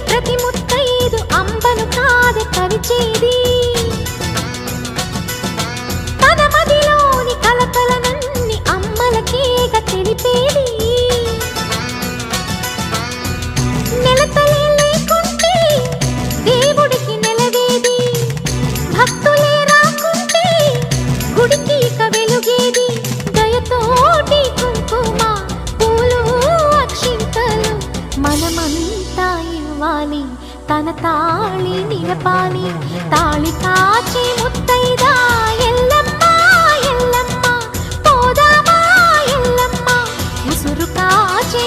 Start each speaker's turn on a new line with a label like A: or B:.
A: ప్రతి ముత్తైదు అంబను కాదు కవిచేది తన మదిలోని కలకలనన్ని అమ్మలకేగ తెలిపేది నెలతలే లేకుంటే దేవుడికి నెలవేది భక్తులే రాకుంటే గుడికి ఇక వెలుగేది దయతోటి కుంకుమ పూలు అక్షింతలు మనమంతా ఇవ్వాలి తన తాళి నిలపాలి తాళి కాచి ముత్తైదా ఎల్లమ్మ ఎల్లమ్మ పోదామా ఎల్లమ్మ ఉసురు కాచి